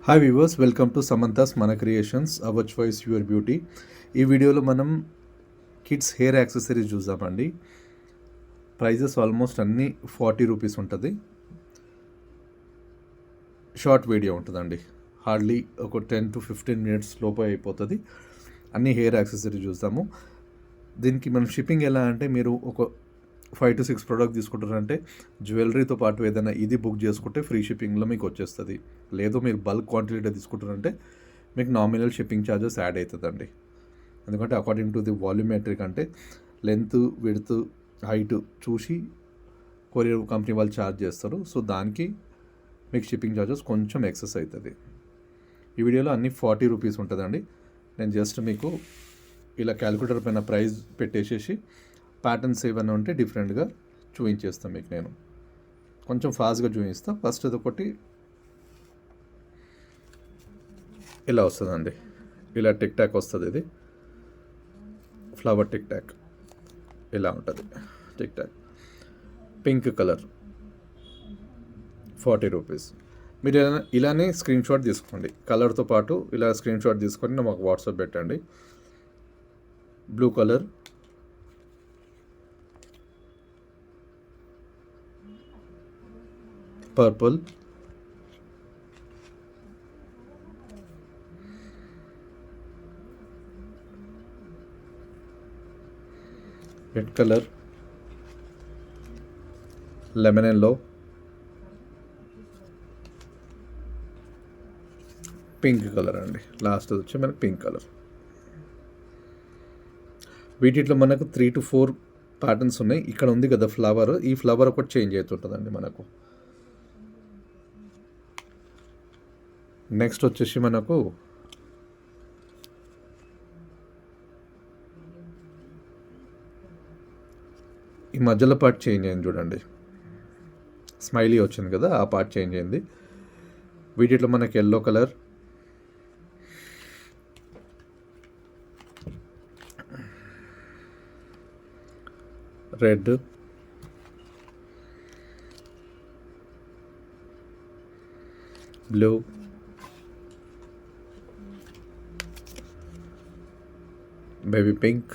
Hi viewers, welcome to Samantha's మన creations, our choice your beauty. ఈ వీడియోలో మనం కిడ్స్ హెయిర్ యాక్సెసరీస్ చూద్దామండి. ప్రైజెస్ ఆల్మోస్ట్ అన్నీ 40 రూపీస్ ఉంటుంది. షార్ట్ వీడియో ఉంటుందండి, హార్డ్లీ ఒక 10 to 15 మినిట్స్ లోపు అయిపోతుంది. అన్ని హెయిర్ యాక్సెసరీస్ చూస్తాము. దీనికి మనం షిప్పింగ్ ఎలా అంటే, మీరు ఒక 5 to 6 ప్రోడక్ట్ తీసుకుంటారంటే జ్యువెలరీతో పాటు ఏదైనా ఇది బుక్ చేసుకుంటే ఫ్రీ షిప్పింగ్లో మీకు వచ్చేస్తుంది. లేదు మీరు బల్క్ క్వాంటిటీలో తీసుకుంటారంటే మీకు నామినల్ షిప్పింగ్ ఛార్జెస్ యాడ్ అవుతుందండి. ఎందుకంటే అకార్డింగ్ టు ది వాల్యూమెట్రిక్, అంటే లెంత్, విడ్త్, హైట్ చూసి కొరియర్ కంపెనీ వాళ్ళు ఛార్జ్ చేస్తారు. సో దానికి మీకు షిప్పింగ్ ఛార్జెస్ కొంచెం ఎక్సెస్ అవుతుంది. ఈ వీడియోలో అన్ని 40 రూపీస్ ఉంటుందండి. నేను జస్ట్ మీకు ఇలా క్యాలిక్యులేటర్ పైన ప్రైస్ పెట్టేసేసి ప్యాటర్న్స్ ఏమైనా ఉంటే డిఫరెంట్గా చూపించేస్తాను మీకు. నేను కొంచెం ఫాస్ట్గా చూపిస్తాను. ఫస్ట్ అది ఒకటి ఇలా వస్తుందండి, ఇలా టిక్ టాక్ వస్తుంది. ఇది ఫ్లవర్ టిక్ టాక్ ఇలా ఉంటుంది. Tick talk pink colour 40 rupees. మీరు ఇలానే స్క్రీన్ షాట్ తీసుకోండి, కలర్తో పాటు ఇలా స్క్రీన్ షాట్ తీసుకొని మాకు వాట్సాప్ పెట్టండి. Blue colour, purple, red colour, lemon yellow, pink colour అండి. లాస్ట్ వచ్చి మనకి పింక్ కలర్. వీటిలో మనకు 3 to 4 ప్యాటర్న్స్ ఉన్నాయి. ఇక్కడ ఉంది కదా ఫ్లవర్, ఈ ఫ్లవర్ ఒకటి చేంజ్ అవుతుంటుందండి మనకు. నెక్స్ట్ వచ్చేసి మనకు ఈ మధ్యలో పార్ట్ చేంజ్ అయింది చూడండి, స్మైలీ వచ్చింది కదా, ఆ పార్ట్ చేంజ్ అయింది. వీటిలో మనకి yellow colour, red, blue, baby pink,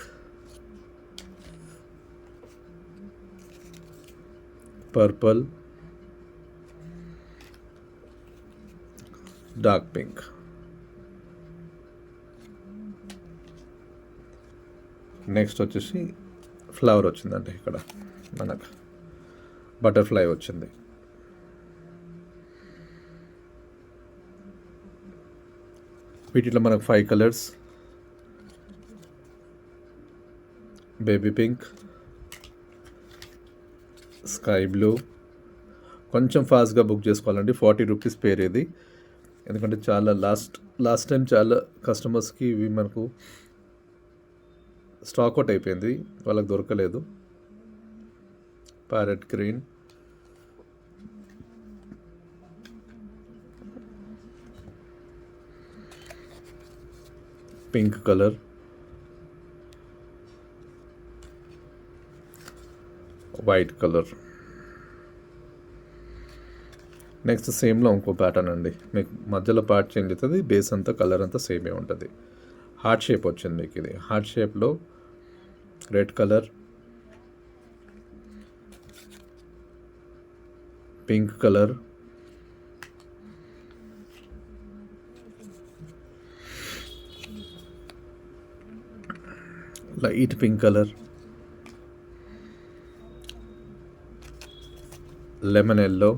purple, dark pink. Next వచ్చేసి ఫ్లవర్ వచ్చిందండి, ఇక్కడ మనకు బటర్ఫ్లై వచ్చింది. వీటిలో మనకు 5 colours, baby pink, sky blue. కొంచెం ఫాస్ట్గా బుక్ చేసుకోవాలండి, 40 రూపీస్ పేరు ఇది. ఎందుకంటే చాలా లాస్ట్ టైం చాలా కస్టమర్స్కి ఇవి మనకు స్టాక్ అవుట్ అయిపోయింది, వాళ్ళకి దొరకలేదు. Parrot green, pink colour, white colour. Next సేమ్లో ఇంకో ప్యాటర్న్ అండి, మీకు మధ్యలో పార్ట్ చేంజ్ అవుతుంది, బేస్ అంతా కలర్ అంతా సేమే ఉంటుంది. హార్ట్ షేప్ వచ్చింది మీకు. ఇది హార్ట్ షేప్లో red colour, pink colour, light pink colour, lemon yellow,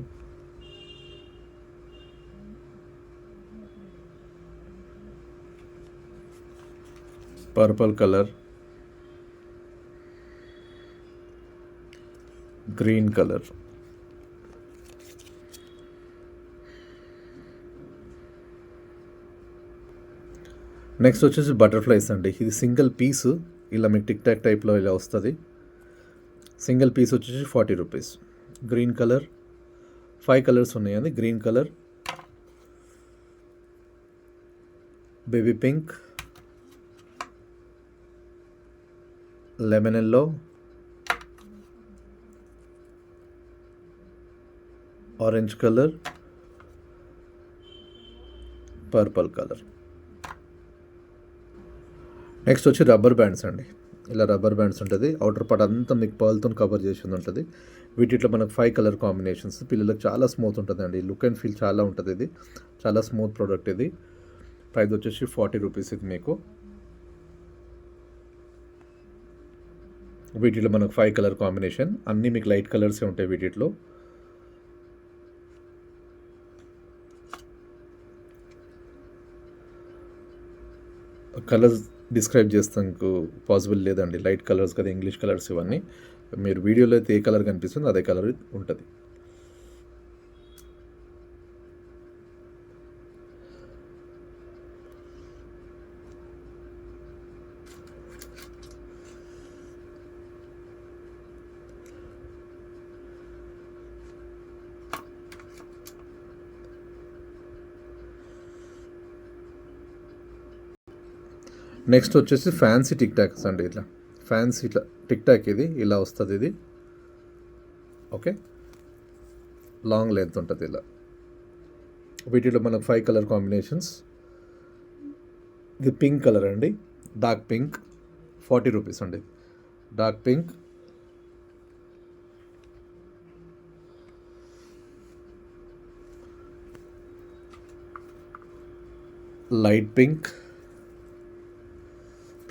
purple colour, green colour. Next వచ్చేసి బటర్ఫ్లైస్ అండి. ఇది సింగిల్ పీస్ ఇలా మీకు టిక్ టాక్ టైప్లో ఇలా వస్తుంది. సింగిల్ పీస్ వచ్చేసి 40 రూపీస్. గ్రీన్ కలర్, 5 కలర్స్ ఉన్నాయండి. Green colour, baby pink, lemon yellow, orange colour, purple colour. Next వచ్చి రబ్బర్ బ్యాండ్స్ అండి. ఇలా రబ్బర్ బ్యాండ్స్ ఉంటుంది. అవుటర్ పార్ట్ అంతా మీకు పర్ల్తో కవర్ చేసింది ఉంటుంది. వీటిలో మనకు 5 కలర్ కాంబినేషన్స్. పిల్లలకు చాలా స్మూత్ ఉంటుందండి. లుక్ అండ్ ఫీల్ చాలా ఉంటుంది. ఇది చాలా స్మూత్ ప్రోడక్ట్. ఇది ప్రైస్ వచ్చేసి 40 రూపీస్. ఇది మీకు వీటిలో మనకు 5 కలర్ కాంబినేషన్. అన్నీ మీకు లైట్ కలర్సే ఉంటాయి వీటిలో. కలర్స్ డిస్క్రైబ్ చేస్తానికి పాసిబుల్ లేదండి. లైట్ కలర్స్ కదా, ఇంగ్లీష్ కలర్స్ ఇవన్నీ. మీరు వీడియోలో అయితే ఏ కలర్ కనిపిస్తుందో అదే కలర్ ఉంటుంది. నెక్స్ట్ వచ్చేసి ఫ్యాన్సీ టిక్ టాక్స్ అండి. ఇట్లా ఫ్యాన్సీ ఇట్లా టిక్ టాక్ ఇది ఇలా వస్తుంది. ఇది ఓకే, లాంగ్ లెంత్ ఉంటుంది ఇలా. వీటిలో మనకు 5 కలర్ కాంబినేషన్స్. ఇది పింక్ కలర్ అండి, డార్క్ పింక్. 40 రూపీస్ అండి. డార్క్ పింక్, లైట్ పింక్,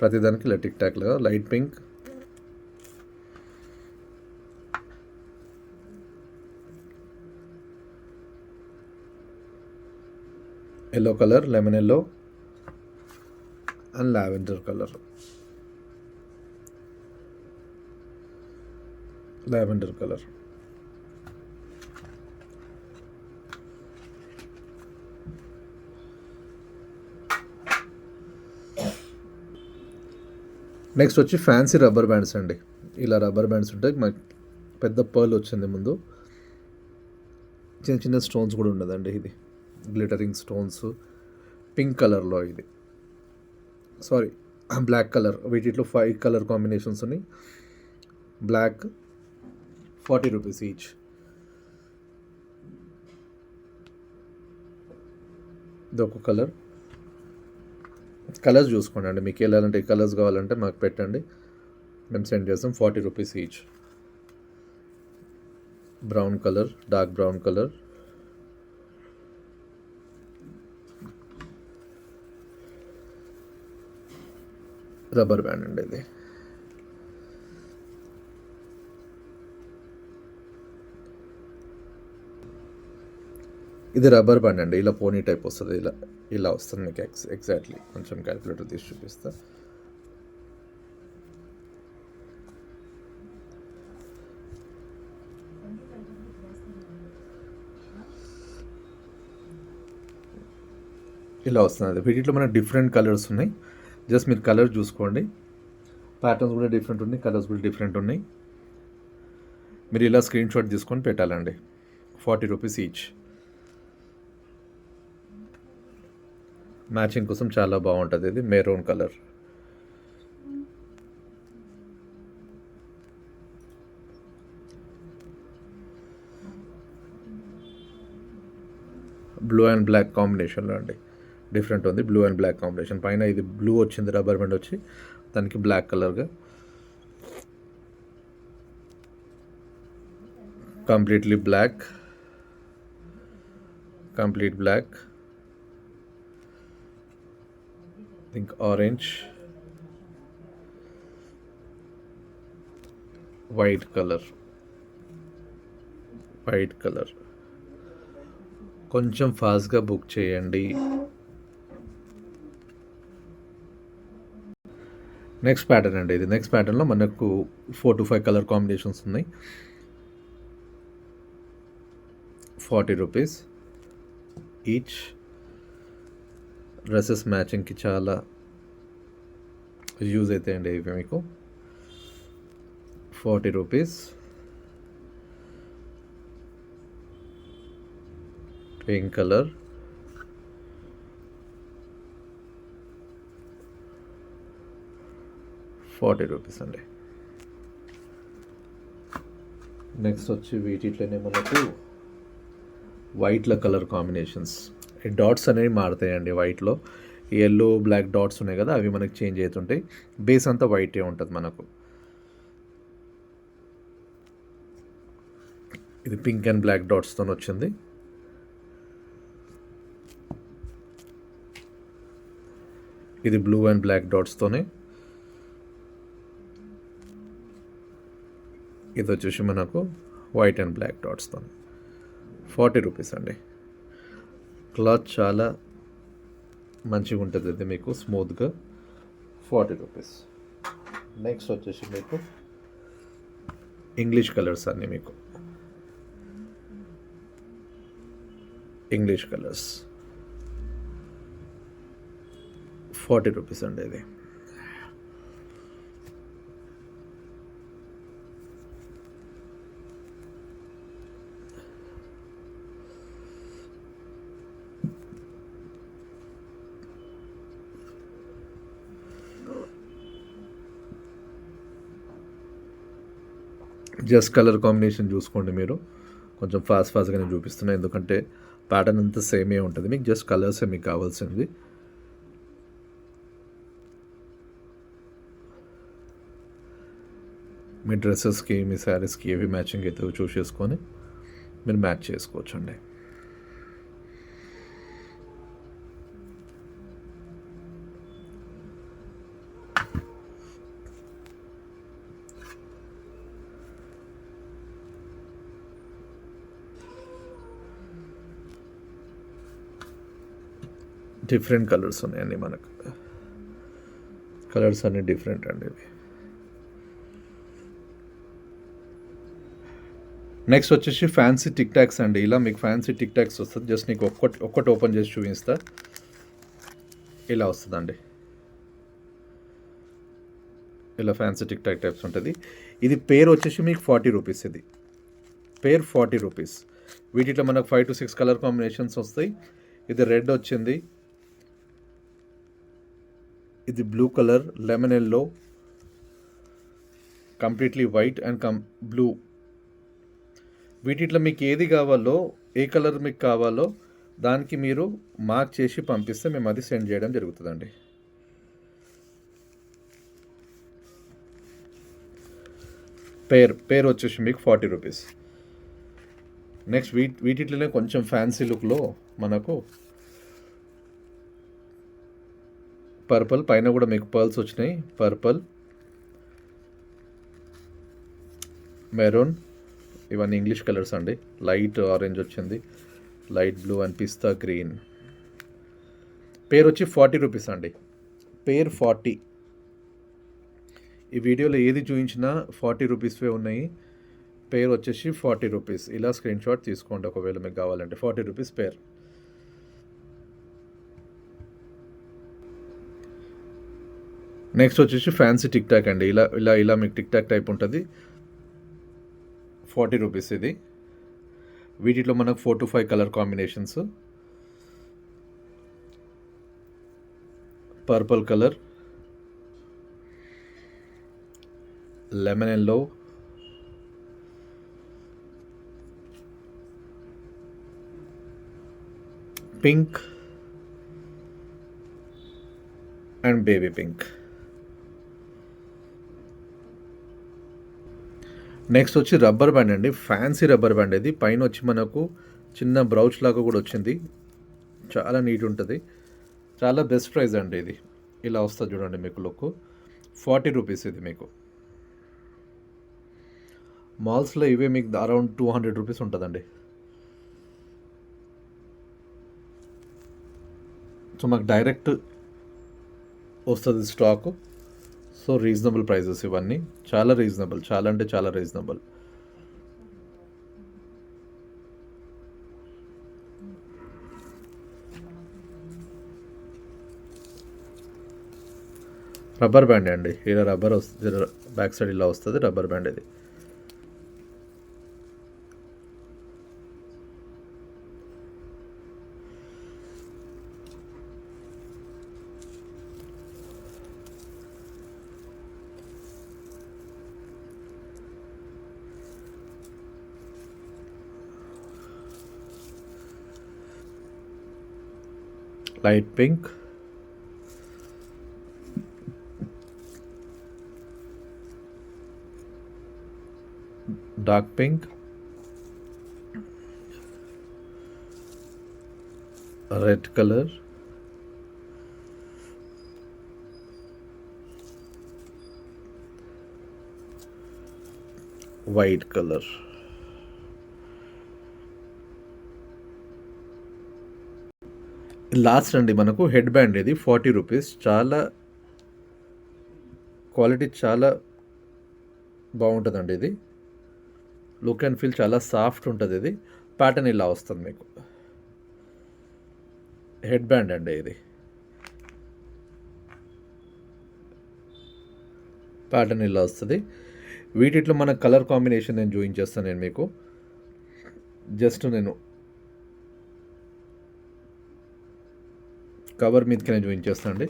ప్రతిదానికి ఇలా టిక్ టాక్లుగా light pink, yellow colour, lemon yellow and lavender colour. Lavender colour. Next వచ్చి ఫ్యాన్సీ రబ్బర్ బ్యాండ్స్ అండి. ఇలా రబ్బర్ బ్యాండ్స్ ఉంటాయి. మనకి పెద్ద పర్ల్ వచ్చింది ముందు. చిన్న చిన్న స్టోన్స్ కూడా ఉండదండి. ఇది గ్లిటరింగ్ స్టోన్స్ పింక్ కలర్లో. ఇది సారీ బ్లాక్ కలర్. వీటిలో 5 కలర్ కాంబినేషన్స్ ఉన్నాయి. Black 40 rupees each. ఇది ఒక కలర్. కలర్స్ చూసుకోండి అండి. మీకు వెళ్ళాలంటే కలర్స్ కావాలంటే మాకు పెట్టండి, మేము సెండ్ చేస్తాం. 40 rupees each. Brown colour, dark brown colour, rubber band అండి. ఇది రబ్బర్ బ్యాండ్ అండి. ఇలా పోనీ టైప్ వస్తుంది. ఇలా ఇలా వస్తుంది మీకు ఎగ్జాక్ట్లీ. కొంచెం క్యాలిక్యులేటర్ తీసి చూపిస్తా. ఇలా వస్తుంది. వీటిలో మనకు డిఫరెంట్ కలర్స్ ఉన్నాయి. జస్ట్ మీరు కలర్ చూసుకోండి. ప్యాటర్న్స్ కూడా డిఫరెంట్ ఉన్నాయి, కలర్స్ కూడా డిఫరెంట్ ఉన్నాయి. మీరు ఇలా స్క్రీన్ షాట్ తీసుకొని పెట్టాలండి. 40 రూపీస్ ఈచ్. మ్యాచింగ్ కోసం చాలా బాగుంటుంది. ఇది maroon colour. Blue and black కాంబినేషన్లో అండి. డిఫరెంట్ ఉంది. Blue and black combination. పైన ఇది బ్లూ వచ్చింది, రబ్బర్ బ్యాండ్ వచ్చి దానికి బ్లాక్ కలర్గా completely black, complete black, pink, orange, white colour. White colour కొంచెం ఫాస్ట్గా బుక్ చేయండి. నెక్స్ట్ ప్యాటర్న్ అండి. ఇది నెక్స్ట్ ప్యాటర్న్లో మనకు 4 to 5 కలర్ కాంబినేషన్స్ ఉన్నాయి. 40 రూపీస్ ఈచ్. డ్రెస్సెస్ మ్యాచింగ్కి చాలా యూజ్ అవుతాయండి ఇవి మీకు. 40 రూపీస్. పింక్ కలర్, ₹40 అండి. నెక్స్ట్ వచ్చి వీటిలోనే మనకు వైట్ల కలర్ కాంబినేషన్స్. ఈ డాట్స్ అనేవి మారుతాయండి వైట్లో. యెల్లో బ్లాక్ డాట్స్ ఉన్నాయి కదా, అవి మనకి చేంజ్ అవుతుంటాయి. బేస్ అంతా వైటే ఉంటుంది మనకు. ఇది పింక్ అండ్ బ్లాక్ డాట్స్తో వచ్చింది. ఇది బ్లూ అండ్ బ్లాక్ డాట్స్తోనే. ఇది వచ్చేసి మనకు వైట్ అండ్ బ్లాక్ డాట్స్తో. 40 రూపీస్ అండి. క్లాత్ చాలా మంచిగా ఉంటుంది, అది మీకు స్మూత్గా. 40 రూపీస్. నెక్స్ట్ వచ్చేసి మీకు ఇంగ్లీష్ కలర్స్ అన్నీ, మీకు ఇంగ్లీష్ కలర్స్ 40 రూపీస్ అండి. ఇది జస్ట్ కలర్ కాంబినేషన్ చూసుకోండి మీరు. కొంచెం ఫాస్ట్గానే చూపిస్తున్నాయి, ఎందుకంటే ప్యాటర్న్ అంతా సేమే ఉంటుంది. మీకు జస్ట్ కలర్సే మీకు కావాల్సింది. మీ డ్రెస్సెస్కి, మీ శారీస్కి ఏవి మ్యాచింగ్ అయితే చూస్ చేసుకొని మీరు మ్యాచ్ చేసుకోవచ్చు అండి. డిఫరెంట్ కలర్స్ ఉన్నాయండి మనకు. కలర్స్ అన్నీ డిఫరెంట్ అండి ఇవి. నెక్స్ట్ వచ్చేసి ఫ్యాన్సీ టిక్ టాక్స్ అండి. ఇలా మీకు ఫ్యాన్సీ టిక్ టాక్స్ వస్తుంది. జస్ట్ నీకు ఒక్కటి ఓపెన్ చేసి చూపిస్తా. ఇలా వస్తుందండి. ఇలా ఫ్యాన్సీ టిక్ టాక్ టైప్స్ ఉంటుంది. ఇది పేర్ వచ్చేసి మీకు 40 రూపీస్. ఇది పేర్ 40 రూపీస్. వీటిలో మనకు 5 to 6 కలర్ కాంబినేషన్స్ వస్తాయి. ఇది రెడ్ వచ్చింది, ఇది blue colour, lemon yellow, completely white and blue. వీటిలో మీకు ఏది కావాలో, ఏ కలర్ మీకు కావాలో దానికి మీరు మార్క్ చేసి పంపిస్తే మేము అది సెండ్ చేయడం జరుగుతుందండి. పేర్ వచ్చేసి మీకు 40 రూపీస్. నెక్స్ట్ వీటిలోనే కొంచెం ఫ్యాన్సీ లుక్లో మనకు పర్పుల్ పైన కూడా మీకు పర్ల్స్ వచ్చినాయి. పర్పుల్, మెరూన్, ఇవన్నీ ఇంగ్లీష్ కలర్స్ అండి. లైట్ ఆరెంజ్ వచ్చింది, light blue and pista green. Pair వచ్చి 40 రూపీస్ అండి. పేర్ 40. ఈ వీడియోలో ఏది చూపించినా 40 రూపీస్వే ఉన్నాయి. పేర్ వచ్చేసి 40 రూపీస్. ఇలా స్క్రీన్ షాట్ తీసుకోండి ఒకవేళ మీకు కావాలంటే. 40 రూపీస్ పేర్. నెక్స్ట్ వచ్చేసి ఫ్యాన్సీ టిక్ టాక్ అండి. ఇలా ఇలా ఇలా మీకు టిక్ టాక్ టైప్ ఉంటుంది. 40 రూపీస్ ఇది. వీటిలో మనకు 4 to 5 colour combinations. Purple colour, lemon yellow, pink and baby pink. Next వచ్చి రబ్బర్ బ్యాండ్ అండి. Fancy rubber band. ఇది పైన వచ్చి మనకు చిన్న బ్రౌచ్ లాగా కూడా వచ్చింది. చాలా నీట్ ఉంటుంది. చాలా బెస్ట్ ప్రైస్ అండి ఇది. ఇలా వస్తుంది చూడండి మీకు లుక్. 40 రూపీస్ ఇది మీకు. మాల్స్లో ఇవే మీకు అరౌండ్ 200 రూపీస్ ఉంటుందండి. సో మాకు డైరెక్ట్ వస్తుంది స్టాకు. సో రీజనబుల్ ప్రైజెస్ ఇవన్నీ. చాలా రీజనబుల్, చాలా అంటే చాలా రీజనబుల్. రబ్బర్ బ్యాండ్ అండి. ఇలా రబ్బర్ వస్తుంది, బ్యాక్ సైడ్ ఇలా వస్తుంది రబ్బర్ బ్యాండ్ ఇది. Light pink, dark pink, red colour, white colour. Last అండి మనకు హెడ్ బ్యాండ్ ఇది 40 రూపీస్. చాలా క్వాలిటీ చాలా బాగుంటుందండి ఇది. లుక్ అండ్ ఫీల్ చాలా సాఫ్ట్ ఉంటుంది ఇది. ప్యాటర్న్ ఇలా వస్తుంది మీకు. హెడ్ బ్యాండ్ అండి ఇది. ప్యాటర్న్ ఇలా వస్తుంది. వీటిలో మన కలర్ కాంబినేషన్ నేను చూపించేస్తాను నేను మీకు. జస్ట్ నేను కవర్ మీదకి నేను చూపించేస్తాను అండి.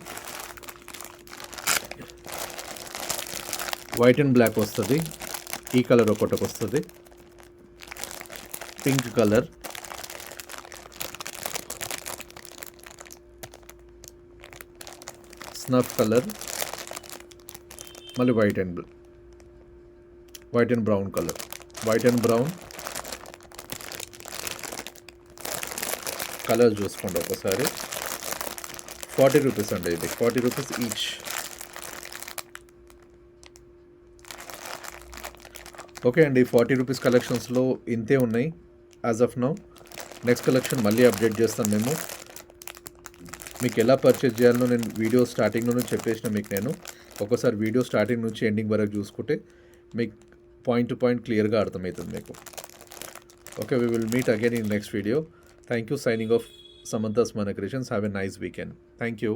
వైట్ అండ్ బ్లాక్ వస్తుంది. ఈ కలర్ ఒకటికి వస్తుంది. పింక్ కలర్, స్నఫ్ కలర్, మళ్ళీ white and brown colour. White and brown colour చూసుకోండి ఒకసారి. 40 రూపీస్ అండి ఇది. 40 రూపీస్ ఈచ్. ఓకే అండి, 40 రూపీస్ కలెక్షన్స్లో ఇంతే ఉన్నాయి as of now. Next collection మళ్ళీ అప్డేట్ చేస్తాను మేము. మీకు ఎలా పర్చేజ్ చేయాలో నేను వీడియో స్టార్టింగ్లోనే చెప్పేసిన మీకు నేను. ఒకసారి వీడియో స్టార్టింగ్ నుంచి ఎండింగ్ వరకు చూసుకుంటే మీకు పాయింట్ టు పాయింట్ క్లియర్గా అర్థమవుతుంది మీకు. Okay, we will meet again in next video. Thank you. Signing off, Samantha's Mana Creations. Have a nice weekend. Thank you.